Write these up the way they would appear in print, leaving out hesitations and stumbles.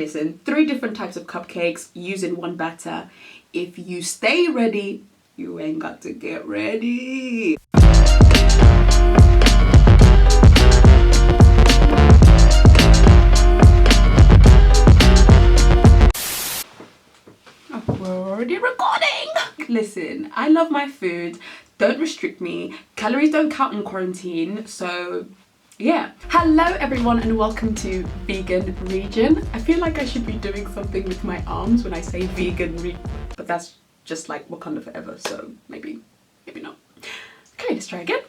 Listen, 3 different types of cupcakes using one batter. If you stay ready, you ain't got to get ready. Oh, we're already recording. Listen, I love my food. Don't restrict me. Calories don't count in quarantine, so yeah. Hello everyone and welcome to Vegan Region. I feel like I should be doing something with my arms when I say vegan but that's just like Wakanda forever, so maybe not. Okay, let's try again.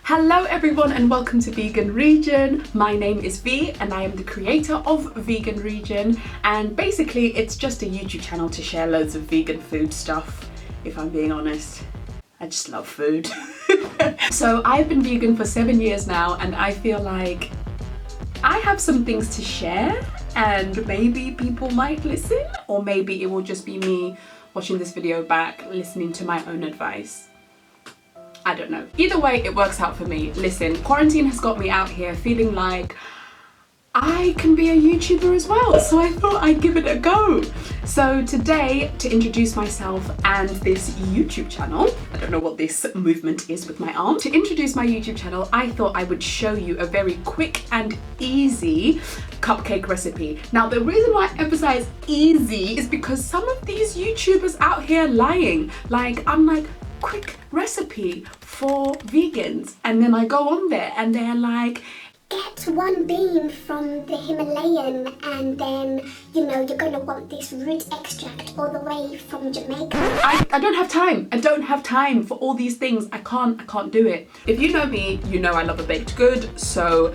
Hello everyone and welcome to Vegan Region. My name is V and I am the creator of Vegan Region, and basically it's just a YouTube channel to share loads of vegan food stuff, if I'm being honest. I just love food. So I've been vegan for 7 years now and I feel like I have some things to share and maybe people might listen, or maybe it will just be me watching this video back, listening to my own advice. I don't know. Either way, it works out for me. Listen, quarantine has got me out here feeling like I can be a YouTuber as well, so I thought I'd give it a go. So today, to introduce myself and this YouTube channel, I don't know what this movement is with my arm. To introduce my YouTube channel, I thought I would show you a very quick and easy cupcake recipe. Now, the reason why I emphasize easy is because some of these YouTubers out here lying. Like, I'm like, quick recipe for vegans, and then I go on there and they're like, get 1 bean from the Himalayan and then, you know, you're going to want this root extract all the way from Jamaica. I don't have time. I don't have time for all these things. I can't do it. If you know me, you know I love a baked good, so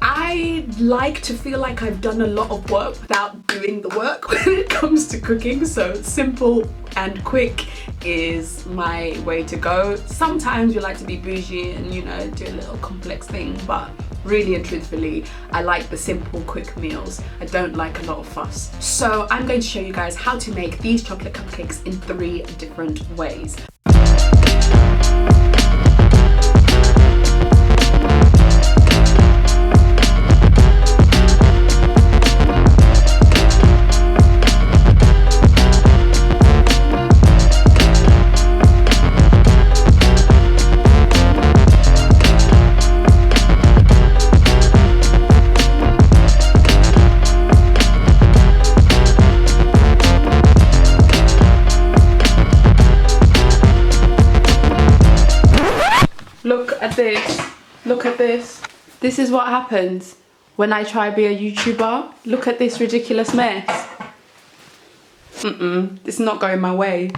I like to feel like I've done a lot of work without doing the work when it comes to cooking, so simple and quick is my way to go. Sometimes you like to be bougie and, you know, do a little complex thing, but really and truthfully, I like the simple, quick meals. I don't like a lot of fuss. So I'm going to show you guys how to make these chocolate cupcakes in 3 different ways. Look at this. This is what happens when I try to be a YouTuber. Look at this ridiculous mess. It's not going my way.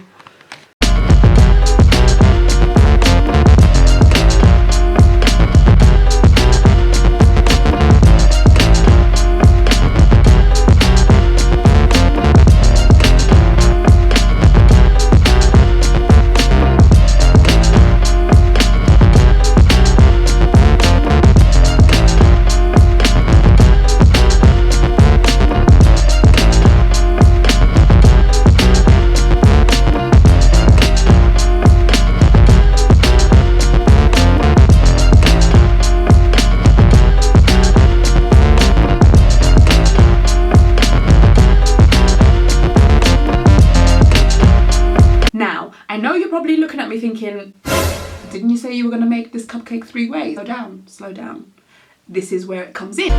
I know you're probably looking at me thinking, didn't you say you were going to make this cupcake 3 ways? Slow down. This is where it comes in.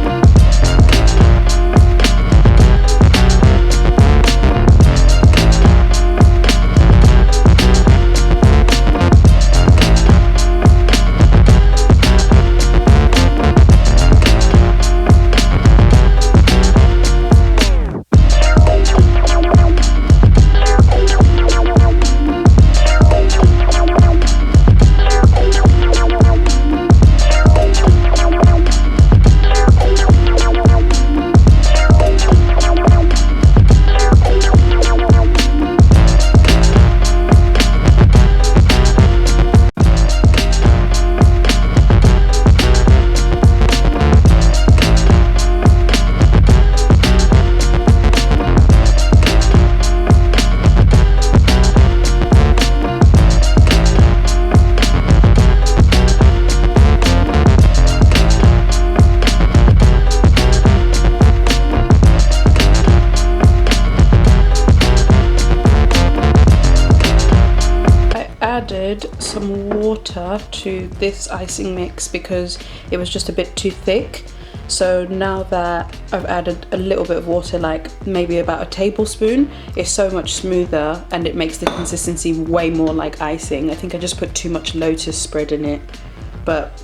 water to this icing mix because it was just a bit too thick. So now that I've added a little bit of water, like maybe about a tablespoon, it's so much smoother and it makes the consistency way more like icing. I think I just put too much Lotus spread in it, but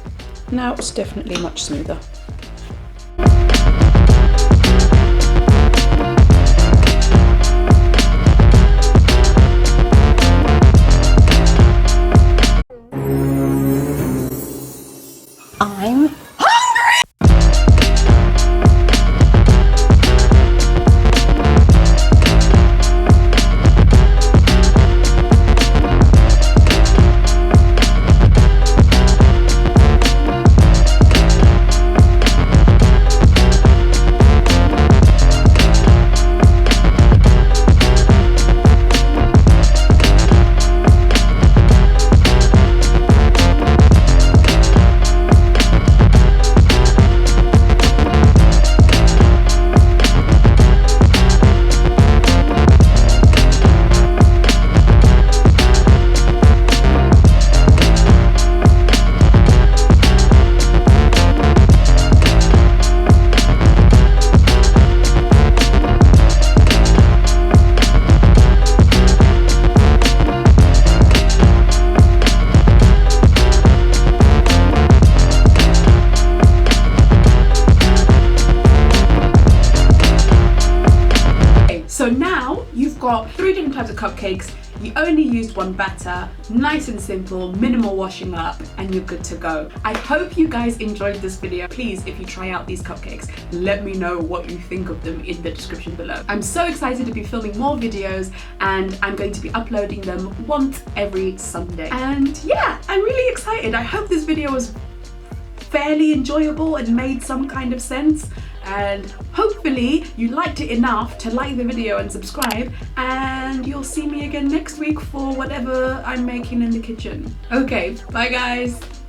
now it's definitely much smoother. I'm So now you've got 3 different types of cupcakes. You only used one batter, nice and simple, minimal washing up, and you're good to go. I hope you guys enjoyed this video. Please, if you try out these cupcakes, let me know what you think of them in the description below. I'm so excited to be filming more videos, and I'm going to be uploading them once every Sunday. And yeah, I'm really excited. I hope this video was fairly enjoyable and made some kind of sense, and hopefully you liked it enough to like the video and subscribe, and you'll see me again next week for whatever I'm making in the kitchen. Okay, bye guys.